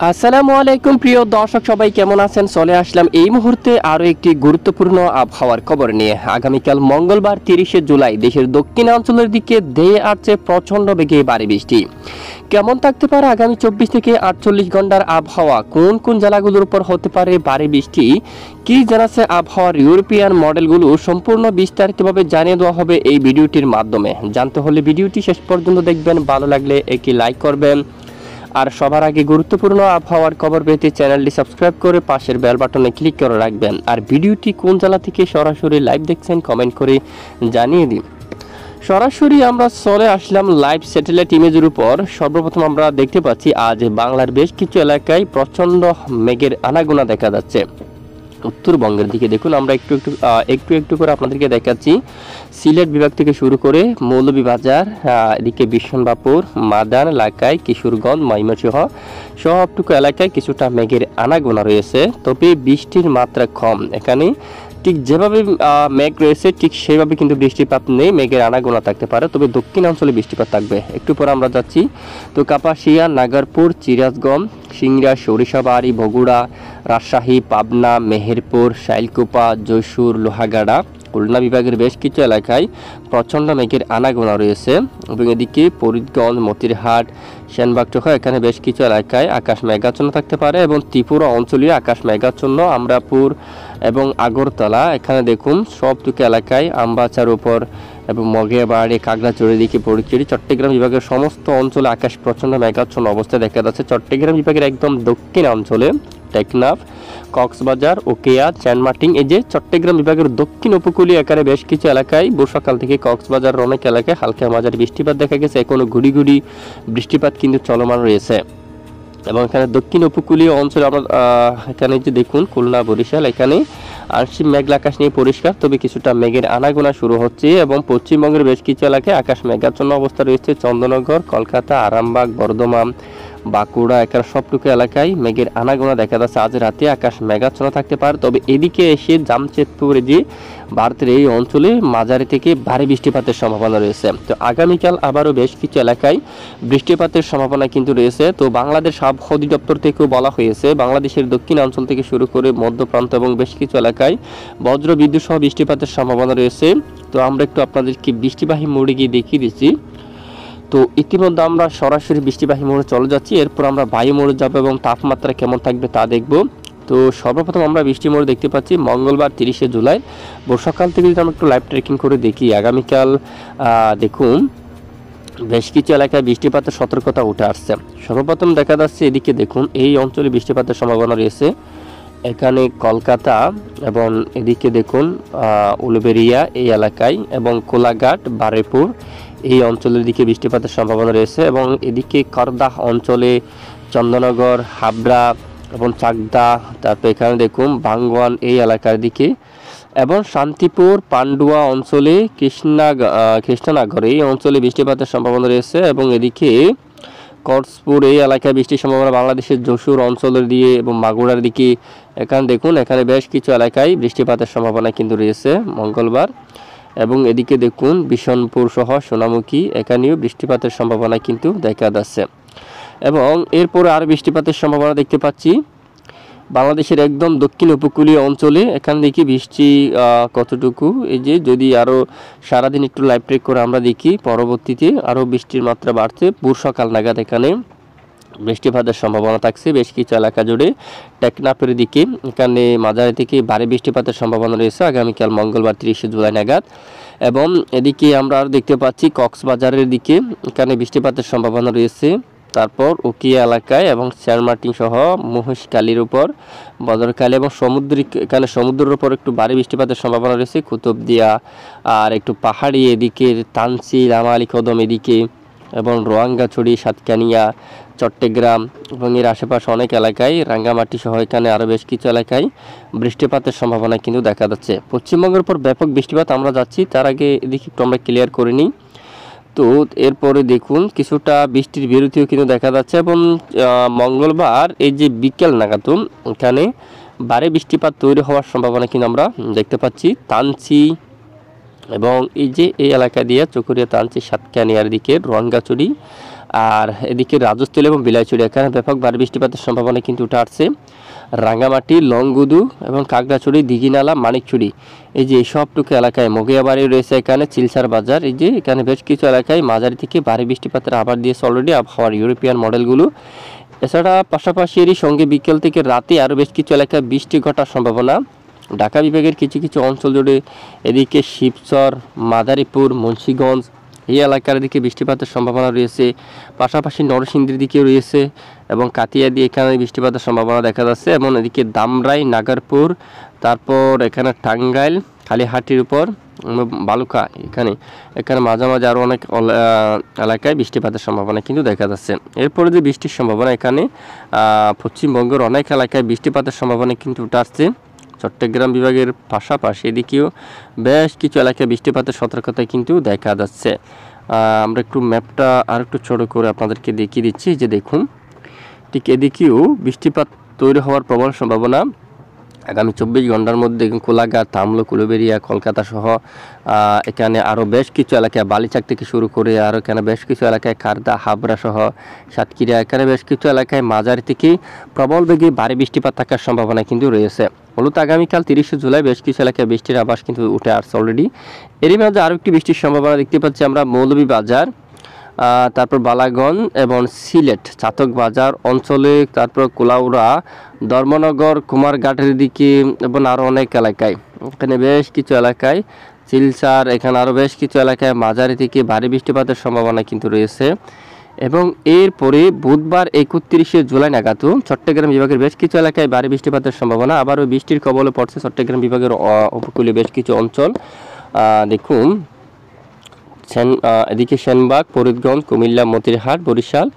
আসসালামু আলাইকুম প্রিয় দর্শক, সবাই কেমন আছেন? চলে আসলাম এই মুহূর্তে আরও একটি গুরুত্বপূর্ণ আবহাওয়ার খবর নিয়ে। আগামীকাল মঙ্গলবার 30শে জুলাই দেশের দক্ষিণাঞ্চলের দিকে ধেয়ে আসছে প্রচণ্ড বেগে ভারী বৃষ্টি। কেমন থাকতে পারে আগামী 24 থেকে 48 ঘন্টার আবহাওয়া? কোন কোন জেলাগুলোর উপর হতে পারে ভারী বৃষ্টি? কি জানাচ্ছে আবহাওয়ার ইউরোপিয়ান মডেলগুলো? সম্পূর্ণ বিস্তারিতভাবে জানিয়ে দেওয়া হবে এই ভিডিওটির মাধ্যমে। জানতে হলে ভিডিওটি শেষ পর্যন্ত দেখবেন, ভালো লাগলে একটি লাইক করবেন, আর সবার আগে গুরুত্বপূর্ণ আবহাওয়ার খবর পেতে চ্যানেলটি সাবস্ক্রাইব করে পাশের বেল বাটনে ক্লিক করে রাখবেন। আর ভিডিওটি কোন জেলা থেকে সরাসরি লাইভ দেখছেন কমেন্ট করে জানিয়ে দিন। সরাসরি আমরা চলে আসলাম লাইভ স্যাটেলাইট ইমেজের উপর। সর্বপ্রথম আমরা দেখতে পাচ্ছি আজ বাংলার বেশ কিছু এলাকায় প্রচণ্ড মেঘের আনাগোনা দেখা যাচ্ছে। উত্তরবঙ্গের দিকে দেখুন, আমরা একটু একটু করে আপনাদেরকে দেখাচ্ছি। সিলেট বিভাগ থেকে শুরু করে মৌলভীবাজার, এদিকে বিশ্বনাথপুর, মাদান এলাকায়, কিশোরগঞ্জ, ময়মনসিংহ সবটুকু এলাকায় কিছুটা মেঘের আনাগোনা রয়েছে, তবে বৃষ্টির মাত্রা কম। এখানে ঠিক যেভাবে মেঘ রয়েছে ঠিক সেইভাবে কিন্তু বৃষ্টিপাত নেই, মেঘের আনাগোনা থাকতে পারে, তবে দক্ষিণাঞ্চলে বৃষ্টিপাত থাকবে। একটু পর আমরা যাচ্ছি তো কাপাসিয়া, নাগারপুর, চিরাজগঞ্জ, সিংড়া, সরিষাবাড়ি, বগুড়া, রাজশাহী, পাবনা, মেহেরপুর, শাইলকুপা, যশোর, লোহাগাড়া, খুলনা বিভাগের বেশ কিছু এলাকায় প্রচণ্ড মেঘের আনাগোনা রয়েছে। এবং এদিকে ফরিদগঞ্জ, মতিরহাট, সেনবাগসহ এখানে বেশ কিছু এলাকায় আকাশ মেঘাচ্ছন্ন থাকতে পারে, এবং ত্রিপুরা অঞ্চলীয় আকাশ মেঘাচ্ছন্ন। আমরাপুর এবং আগরতলা এখানে দেখুন সবটুকু এলাকায়, আমবাচার উপর এবং মগেবাড়ি, খাগড়াছড়ির দিকে, পরিচুরি, চট্টগ্রাম বিভাগের সমস্ত অঞ্চলে আকাশ প্রচণ্ড মেঘাচ্ছন্ন অবস্থায় দেখা যাচ্ছে। চট্টগ্রাম বিভাগের একদম দক্ষিণ অঞ্চলে টেকনাফ, কক্সবাজার, ওকেয়া, চ্যানমার্টিং, এই যে চট্টগ্রাম বিভাগের দক্ষিণ উপকূলীয় আকারে বেশ কিছু এলাকায় বর্ষাকাল থেকে কক্সবাজার অনেক এলাকায় হালকা মাঝারি বৃষ্টিপাত দেখা গেছে। এখনো গুড়ি গুড়ি বৃষ্টিপাত কিন্তু চলমান রয়েছে। এবং এখানে দক্ষিণ উপকূলীয় অঞ্চলে আমরা এখানে যে দেখুন খুলনা, বরিশাল, এখানে আংশিক মেঘলা আকাশ নিয়ে পরিষ্কার, তবে কিছুটা মেঘের আনাগোনা শুরু হচ্ছে। এবং পশ্চিমবঙ্গের বেশ কিছু এলাকায় আকাশ মেঘাচ্ছন্ন অবস্থা রয়েছে। চন্দননগর, কলকাতা, আরামবাগ, বর্ধমান, বাঁকুড়া এখানে সবটুকু এলাকায় মেঘের আনাগোনা দেখা যাচ্ছে। আজ রাতে আকাশ মেঘাচ্ছন্ন থাকতে পারে, তবে এদিকে এসে জামশেদপুরে যে ভারতের এই অঞ্চলে মাঝারি থেকে ভারী বৃষ্টিপাতের সম্ভাবনা রয়েছে। তো আগামীকাল আবারও বেশ কিছু এলাকায় বৃষ্টিপাতের সম্ভাবনা কিন্তু রয়েছে। তো বাংলাদেশ আবহাওয়া অধিদপ্তর থেকেও বলা হয়েছে বাংলাদেশের দক্ষিণ অঞ্চল থেকে শুরু করে মধ্যপ্রান্ত এবং বেশ কিছু এলাকায় বজ্র বিদ্যুৎ সহ বৃষ্টিপাতের সম্ভাবনা রয়েছে। তো আমরা একটু আপনাদেরকে বৃষ্টিবাহী মোড়ে গিয়ে দেখিয়ে দিচ্ছি। তো ইতিমধ্যে আমরা সরাসরি বৃষ্টিবাহী মোড়ে চলে যাচ্ছি, এরপর আমরা বায়ু মোড়ে যাবো এবং তাপমাত্রা কেমন থাকবে তা দেখব। তো সর্বপ্রথম আমরা বৃষ্টি মোড়ে দেখতে পাচ্ছি মঙ্গলবার 30শে জুলাই বর্ষাকাল থেকে যদি আমরা একটু লাইভ ট্রেকিং করে দেখি, আগামীকাল দেখুন বেশ কিছু এলাকায় বৃষ্টিপাতের সতর্কতা উঠে আসছে। সর্বপ্রথম দেখা যাচ্ছে এদিকে দেখুন এই অঞ্চলে বৃষ্টিপাতের সম্ভাবনা রয়েছে। এখানে কলকাতা এবং এদিকে দেখুন উলুবেড়িয়া এই এলাকায় এবং কোলাঘাট, বারুইপুর এই অঞ্চলের দিকে বৃষ্টিপাতের সম্ভাবনা রয়েছে। এবং এদিকে করদাহ অঞ্চলে চন্দননগর, হাবড়া এবং চাকদা, তারপর এখানে দেখুন বাঙ্গুয়ান এই এলাকার দিকে, এবং শান্তিপুর, পান্ডুয়া অঞ্চলে, কৃষ্ণনগর এই অঞ্চলে বৃষ্টিপাতের সম্ভাবনা রয়েছে। এবং এদিকে কর্সপুর এই এলাকায় বৃষ্টির সম্ভাবনা বাংলাদেশের যশোর অঞ্চলের দিয়ে এবং মাগুরার দিকে, এখানে দেখুন এখানে বেশ কিছু এলাকায় বৃষ্টিপাতের সম্ভাবনা কিন্তু রয়েছে মঙ্গলবার। এবং এদিকে দেখুন বিশনপুর সহ সোনামুখী এখানেও বৃষ্টিপাতের সম্ভাবনা কিন্তু দেখা যাচ্ছে। এবং এরপরে আরও বৃষ্টিপাতের সম্ভাবনা দেখতে পাচ্ছি বাংলাদেশের একদম দক্ষিণ উপকূলীয় অঞ্চলে। এখানে দেখি বৃষ্টি কতটুকু, এই যে যদি আরও সারাদিন একটু লাইভ ট্রেক করে আমরা দেখি, পরবর্তীতে আরও বৃষ্টির মাত্রা বাড়ছে। সকাল নাগাদ এখানে বৃষ্টিপাতের সম্ভাবনা থাকছে বেশ কিছু এলাকা জুড়ে। টেকনাফের দিকে এখানে মাঝারি থেকে ভারী বৃষ্টিপাতের সম্ভাবনা রয়েছে আগামীকাল মঙ্গলবার 30শে জুলাই নাগাদ। এবং এদিকে আমরা আরও দেখতে পাচ্ছি কক্সবাজারের দিকে এখানে বৃষ্টিপাতের সম্ভাবনা রয়েছে। তারপর উকিয়া এলাকায় এবং চ্যানমার্টিং সহ মহেশখালীর উপর, বদরখালী এবং এখানে সমুদ্রের উপর একটু ভারী বৃষ্টিপাতের সম্ভাবনা রয়েছে। কুতুবদিয়া আর একটু পাহাড়ি এদিকে তানসি, রামালি, কদম এদিকে এবং রোয়াঙ্গাছড়ি, সাতকানিয়া, চট্টগ্রাম এবং এর আশেপাশে অনেক এলাকায়, রাঙ্গামাটি সহ এখানে আরও বেশ কিছু এলাকায় বৃষ্টিপাতের সম্ভাবনা কিন্তু দেখা যাচ্ছে। পশ্চিমবঙ্গের উপর ব্যাপক বৃষ্টিপাত আমরা যাচ্ছি, তার আগে এদিকে একটু আমরা ক্লিয়ার করে নিই। তো এরপরে দেখুন কিছুটা বৃষ্টির বিরতিও কিন্তু দেখা যাচ্ছে। এবং মঙ্গলবার এই যে বিকেল নাগাদ এখানে ভারী বৃষ্টিপাত তৈরি হওয়ার সম্ভাবনা কিন্তু আমরা দেখতে পাচ্ছি। তানসি এবং এই যে এই এলাকা দিয়ে চকরিয়া, তানসি, সাতকানিয়ার দিকে, রোয়াঙ্গাছড়ি আর এদিকে রাজস্থলী এবং বিলাইছড়ি এখানে ব্যাপক ভারী বৃষ্টিপাতের সম্ভাবনা কিন্তু উঠে আসছে। রাঙ্গামাটি, লংগুদু এবং কাকড়াছড়ি, দিঘিনালা, মানিকছড়ি এই যে সবটুকু এলাকায়, মগিয়াবাড়ি রয়েছে এখানে, চিলসার বাজার, এই যে এখানে বেশ কিছু এলাকায় মাঝারি থেকে ভারী বৃষ্টিপাতের আবার দিয়েছে অলরেডি আবহাওয়ার ইউরোপিয়ান মডেলগুলো। এছাড়া পাশাপাশি এরই সঙ্গে বিকেল থেকে রাতে আরও বেশ কিছু এলাকায় বৃষ্টি ঘটার সম্ভাবনা। ঢাকা বিভাগের কিছু কিছু অঞ্চল জুড়ে, এদিকে শিবচর, মাদারীপুর, মুন্সিগঞ্জ এই এলাকার দিকে বৃষ্টিপাতের সম্ভাবনা রয়েছে। পাশাপাশি নরসিংদীর দিকেও রয়েছে এবং কাতিয়া দিয়ে এখানে বৃষ্টিপাতের সম্ভাবনা দেখা যাচ্ছে। এবং এদিকে দামরাই, নাগারপুর, তারপর এখানে টাঙ্গাইল, কালীহাটির উপর, বালুকা এখানে মাঝে মাঝে আরও অনেক এলাকায় বৃষ্টিপাতের সম্ভাবনা কিন্তু দেখা যাচ্ছে। এরপরে যে বৃষ্টির সম্ভাবনা, এখানে পশ্চিমবঙ্গের অনেক এলাকায় বৃষ্টিপাতের সম্ভাবনা কিন্তু উঠে আসছে। চট্টগ্রাম বিভাগের পাশাপাশি এদিকেও বেশ কিছু এলাকায় বৃষ্টিপাতের সতর্কতা কিন্তু দেখা যাচ্ছে। আমরা একটু ম্যাপটা আর একটু ছোটো করে আপনাদেরকে দেখিয়ে দিচ্ছি, যে দেখুন ঠিক এদিকেও বৃষ্টিপাত তৈরি হওয়ার প্রবল সম্ভাবনা। আগামী 24 ঘন্টার মধ্যে কোলাঘাট, তামলুক, উলুবেড়িয়া, কলকাতা সহ এখানে আরও বেশ কিছু এলাকায়, বালিচাক থেকে শুরু করে আরও এখানে বেশ কিছু এলাকায়, খারদা, হাবড়া সহ সাতক্ষীরা এখানে বেশ কিছু এলাকায় মাঝারি থেকে প্রবল বেগে ভারী বৃষ্টিপাত থাকার সম্ভাবনা কিন্তু রয়েছে। মূলত আগামীকাল 30 জুলাই বেশ কিছু এলাকায় বৃষ্টির আভাস কিন্তু উঠে আসছে অলরেডি। এরই মাঝে আরও একটি বৃষ্টির সম্ভাবনা দেখতে পাচ্ছি আমরা মৌলভীবাজার, তারপর বালাগঞ্জ এবং সিলেট চাতক বাজার অঞ্চলে, তারপর কুলাউড়া, ধর্মনগর, কুমারঘাটের দিকে এবং আরও অনেক এলাকায়, এখানে বেশ কিছু এলাকায়, চিলসার, এখানে আরও বেশ কিছু এলাকায় মাঝারি থেকে ভারী বৃষ্টিপাতের সম্ভাবনা কিন্তু রয়েছে। এবং এরপরে বুধবার 31 জুলাই নাগাদ চট্টগ্রাম বিভাগের বেশ কিছু এলাকায় ভারী বৃষ্টিপাতের সম্ভাবনা। আবারও বৃষ্টির কবলে পড়ছে চট্টগ্রাম বিভাগের উপকূলীয় বেশ কিছু অঞ্চল। দেখুন এদিকে সেনবাগ, ফরিদগঞ্জ, কুমিল্লা, মতিরহাট, বরিশাল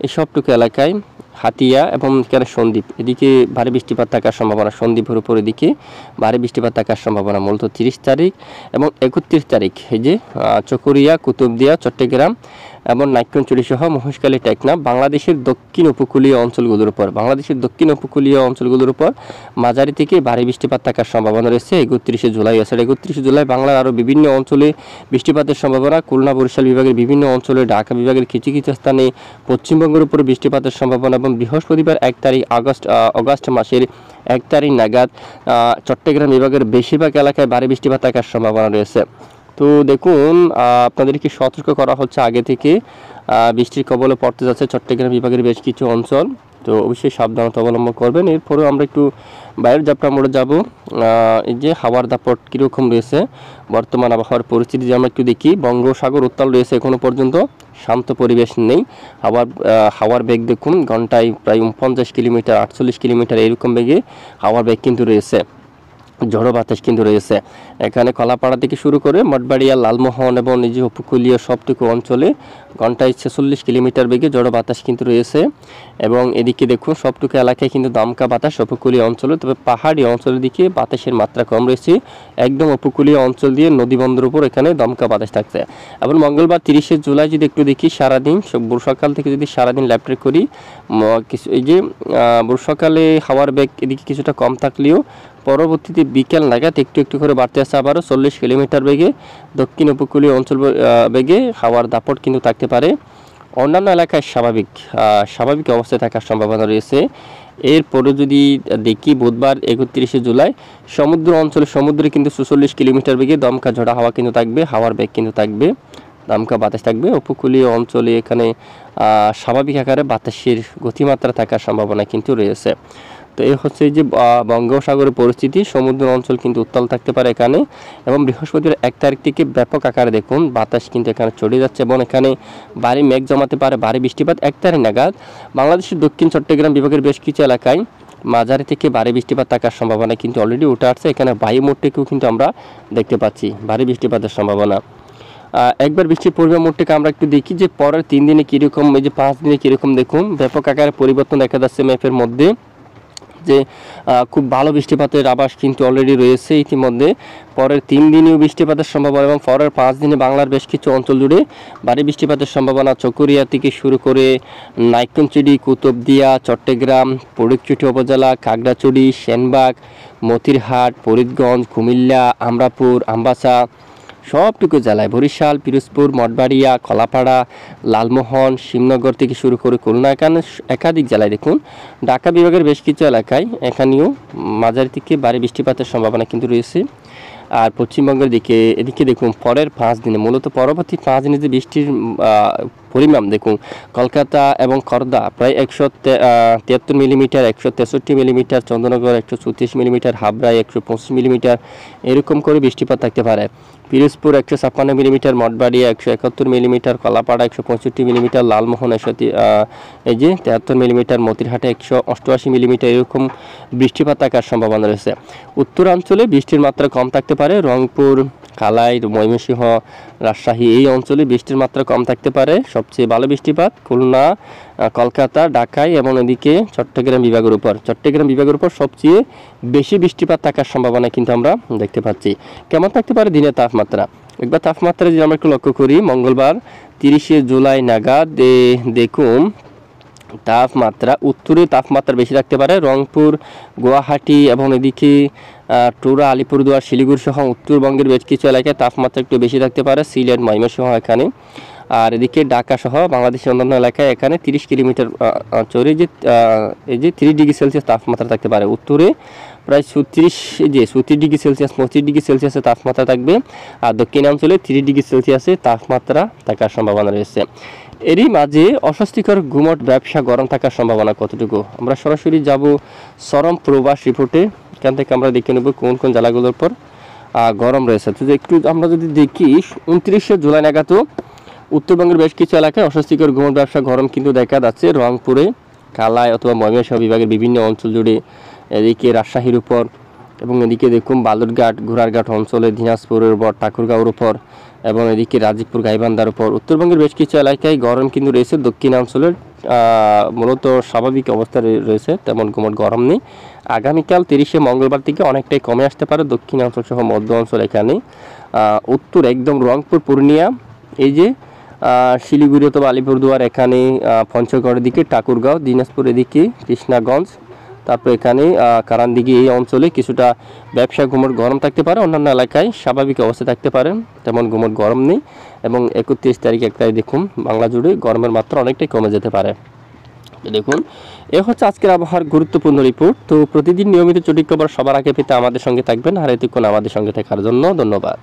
এই সবটুকু এলাকায়, হাতিয়া এবং এখানে সন্দ্বীপ এদিকে ভারী বৃষ্টিপাত থাকার সম্ভাবনা। সন্দ্বীপের উপর এদিকে ভারী বৃষ্টিপাত থাকার সম্ভাবনা মূলত 30 তারিখ এবং 31 তারিখ। এই যে চকরিয়া, কুতুবদিয়া, চট্টগ্রাম এবং নাইক্ষ্যংছড়ি সহ মহেশখালী, টেকনাফ বাংলাদেশের দক্ষিণ উপকূলীয় অঞ্চলগুলোর উপর মাঝারি থেকে ভারী বৃষ্টিপাত থাকার সম্ভাবনা রয়েছে 31 জুলাই। এছাড়া 31 জুলাই বাংলার আরও বিভিন্ন অঞ্চলে বৃষ্টিপাতের সম্ভাবনা। খুলনা, বরিশাল বিভাগের বিভিন্ন অঞ্চলে, ঢাকা বিভাগের কিছু কিছু স্থানে, পশ্চিমবঙ্গের উপর বৃষ্টিপাতের সম্ভাবনা। এবং বৃহস্পতিবার 1 তারিখ অগাস্ট মাসের 1 তারিখ নাগাদ চট্টগ্রাম বিভাগের বেশিরভাগ এলাকায় ভারী বৃষ্টিপাত থাকার সম্ভাবনা রয়েছে। তো দেখুন আপনাদেরকে সতর্ক করা হচ্ছে আগে থেকে, বৃষ্টির কবলে পড়তে যাচ্ছে চট্টগ্রাম বিভাগের বেশ কিছু অঞ্চল, তো অবশ্যই সাবধানতা অবলম্বন করবেন। এরপরেও আমরা একটু বাইরের যাত্রা মোড়ে যাব। এই যে হাওয়ার দাপট কীরকম রয়েছে, বর্তমান আবহাওয়ার পরিস্থিতি যে আমরা একটু দেখি। বঙ্গোসাগর উত্তাল রয়েছে, এখনও পর্যন্ত শান্ত পরিবেশ নেই। হাওয়ার বেগ দেখুন ঘন্টায় প্রায় 49 কিলোমিটার, 48 কিলোমিটার এরকম বেগে হাওয়ার বেগ কিন্তু রয়েছে। ঝড়ো বাতাস কিন্তু রয়েছে এখানে কলাপাড়া থেকে শুরু করে মঠবাড়িয়া, লালমোহন এবং নিজে উপকূলীয় সবটুকু অঞ্চলে ঘন্টায় 46 কিলোমিটার বেগে ঝড়ো বাতাস কিন্তু রয়েছে। এবং এদিকে দেখুন সবটুকু এলাকায় কিন্তু দমকা বাতাস উপকূলীয় অঞ্চলে, তবে পাহাড়ি অঞ্চলের দিকে বাতাসের মাত্রা কম রয়েছে। একদম উপকূলীয় অঞ্চল দিয়ে নদীবন্দরের উপর এখানে দমকা বাতাস থাকছে। এবং মঙ্গলবার 30 জুলাই যদি একটু দেখি, সারাদিন সকাল থেকে যদি সারাদিন ল্যাপ ট্রেক করি, এই যে সকালে হাওয়ার বেগ এদিকে কিছুটা কম থাকলেও পরবর্তীতে বিকেল নাগাদ একটু একটু করে বাড়তে আসছে আবারও 40 কিলোমিটার বেগে দক্ষিণ উপকূলীয় অঞ্চল বেগে হাওয়ার দাপট কিন্তু থাকতে পারে। অন্যান্য এলাকায় স্বাভাবিক অবস্থায় থাকার সম্ভাবনা রয়েছে। এরপরে যদি দেখি বুধবার 31 জুলাই সমুদ্রে কিন্তু 46 কিলোমিটার বেগে দমকা ঝোড়া হাওয়া কিন্তু থাকবে, হাওয়ার বেগ কিন্তু থাকবে, দমকা বাতাস থাকবে। উপকূলীয় অঞ্চলে এখানে স্বাভাবিক আকারে বাতাসের গতিমাত্রা থাকার সম্ভাবনা কিন্তু রয়েছে। তো এই হচ্ছে যে বঙ্গোসাগরের পরিস্থিতি, সমুদ্র অঞ্চল কিন্তু উত্তাল থাকতে পারে এখানে। এবং বৃহস্পতিবার 1 তারিখ থেকে ব্যাপক আকারে দেখুন বাতাস কিন্তু এখানে ছড়িয়ে যাচ্ছে এবং এখানে ভারী মেঘ জমাতে পারে, ভারী বৃষ্টিপাত 1 তারিখ নাগাদ বাংলাদেশের দক্ষিণ চট্টগ্রাম বিভাগের বেশ কিছু এলাকায় মাঝারি থেকে ভারী বৃষ্টিপাত থাকার সম্ভাবনা কিন্তু অলরেডি উঠে আসছে। এখানে বায়ুমোট থেকেও কিন্তু আমরা দেখতে পাচ্ছি ভারী বৃষ্টিপাতের সম্ভাবনা। একবার বৃষ্টির পূর্বাভাস থেকে আমরা একটু দেখি যে পরের 3 দিনে কীরকম, এই যে 5 দিনে কীরকম দেখুন ব্যাপক আকারে পরিবর্তন দেখা যাচ্ছে ম্যাপের মধ্যে, যে খুব ভালো বৃষ্টিপাতের আভাস কিন্তু অলরেডি রয়েছে ইতিমধ্যে। পরের 3 দিনেও বৃষ্টিপাতের সম্ভাবনা এবং পরের 5 দিনে বাংলার বেশ কিছু অঞ্চল জুড়ে ভারী বৃষ্টিপাতের সম্ভাবনা। চকরিয়া থেকে শুরু করে নাইক্ষ্যংছড়ি, কুতুবদিয়া, চট্টগ্রাম, ফটিকছড়ি উপজেলা, খাগড়াছড়ি, সেনবাগ, মতিরহাট, ফরিদগঞ্জ, কুমিল্লা, আমরাপুর, আমবাসা সবটুকু জেলায় বরিশাল, পিরোজপুর, মঠবাড়িয়া, কলাপাড়া, লালমোহন, শিবনগর থেকে শুরু করে খুলনা, এখানে একাধিক জেলায় দেখুন। ঢাকা বিভাগের বেশ কিছু এলাকায় এখানেও মাঝারি থেকে ভারী বৃষ্টিপাতের সম্ভাবনা কিন্তু রয়েছে। আর পশ্চিমবঙ্গের এদিকে দেখুন পরের 5 দিনে, মূলত পরবর্তী 5 দিনে যে বৃষ্টির পরিমাণ দেখুন, কলকাতা এবং খর্দা প্রায় 173 মিলিমিটার, 163 মিলিমিটার, চন্দ্রনগর 134 মিলিমিটার, হাবড়ায় 125 মিলিমিটার এরকম করে বৃষ্টিপাত থাকতে পারে। Pirojpur 156 millimetre, Mathbaria 171 millimetre, Kalapara 165 millimetre, Lalmohan 73 millimetre, মতিরহাটে 188 মিলিমিটার এরকম বৃষ্টিপাত থাকার সম্ভাবনা রয়েছে। উত্তরাঞ্চলে বৃষ্টির মাত্রা কম থাকতে পারে। রংপুর, কালাই, ময়মনসিংহ, রাজশাহী এই অঞ্চলে বৃষ্টির মাত্রা কম থাকতে পারে। সবচেয়ে ভালো বৃষ্টিপাত খুলনা, কলকাতা, ঢাকায় এবং এদিকে চট্টগ্রাম বিভাগের উপর সবচেয়ে বেশি বৃষ্টিপাত থাকার সম্ভাবনা কিন্তু আমরা দেখতে পাচ্ছি। কেমন থাকতে পারে দিনের তাপমাত্রা? একবার তাপমাত্রা যদি আমরা একটু লক্ষ্য করি, মঙ্গলবার 30শে জুলাই নাগাদ দেখুন তাপমাত্রা, উত্তরে তাপমাত্রা বেশি থাকতে পারে। রংপুর, গুয়াহাটি এবং এদিকে টুরা, আলিপুরদুয়ার, শিলিগুড়ি সহ উত্তরবঙ্গের বেশ কিছু এলাকায় তাপমাত্রা একটু বেশি থাকতে পারে। সিলেট, ময়মনসিংহ এখানে, আর এদিকে ঢাকা সহ বাংলাদেশের অন্যান্য এলাকায় এখানে 30 কিলোমিটার অঞ্চলে এই যে 30 ডিগ্রি সেলসিয়াস তাপমাত্রা থাকতে পারে। উত্তরে প্রায় 34 ডিগ্রি সেলসিয়াস, 25 ডিগ্রি সেলসিয়াসের তাপমাত্রা থাকবে। আর দক্ষিণাঞ্চলে 30 ডিগ্রি সেলসিয়াসে তাপমাত্রা থাকার সম্ভাবনা রয়েছে। এরই মাঝে অস্বস্তিকর গুমট ব্যবসা গরম থাকার সম্ভাবনা কতটুকু? আমরা সরাসরি যাব চরম প্রবাস রিপোর্টে। এখান থেকে আমরা দেখে নেব কোন কোন জেলাগুলোর পর গরম রয়েছে। তো একটু আমরা যদি দেখি 29শে জুলাই নাগাদ উত্তরবঙ্গের বেশ কিছু এলাকায় অস্বস্তিকর গুমট ব্যবসা গরম কিন্তু দেখা যাচ্ছে। রংপুরে, কালাই অথবা ময়মনসিংহ বিভাগের বিভিন্ন অঞ্চল জুড়ে, এদিকে রাজশাহীর উপর এবং এদিকে দেখুন বালুরঘাট, ঘোড়ারঘাট অঞ্চলে, দিনাজপুরের উপর, ঠাকুরগাঁওর উপর এবং এদিকে রাজীবপুর, গাইবান্ধার উপর উত্তরবঙ্গের বেশ কিছু এলাকায় গরম কিন্তু রয়েছে। দক্ষিণাঞ্চলের মূলত স্বাভাবিক অবস্থা রয়েছে, তেমন গুমট গরম নেই। আগামীকাল 30শে মঙ্গলবার থেকে অনেকটাই কমে আসতে পারে দক্ষিণাঞ্চল সহ মধ্য অঞ্চল। এখানে উত্তর একদম রংপুর, পূর্ণিয়া, এই যে শিলিগুড়ি অথবা আলিপুরদুয়ার, এখানে পঞ্চগড়ের দিকে, ঠাকুরগাঁও, দিনাজপুর এদিকে, কৃষ্ণাগঞ্জ, তারপর এখানে কারানদিঘি এই অঞ্চলে কিছুটা ব্যবসা গুমট গরম থাকতে পারে। অন্যান্য এলাকায় স্বাভাবিক অবস্থা থাকতে পারে, তেমন গুমট গরম নেই। এবং 31 তারিখ 1 তারিখ দেখুন বাংলা জুড়ে গরমের মাত্রা অনেকটাই কমে যেতে পারে। দেখুন এ হচ্ছে আজকের আবহাওয়ার গুরুত্বপূর্ণ রিপোর্ট। তো প্রতিদিন নিয়মিত সঠিক খবর সবার আগে পেতে আমাদের সঙ্গে থাকবেন। আর এতক্ষণ আমাদের সঙ্গে থাকার জন্য ধন্যবাদ।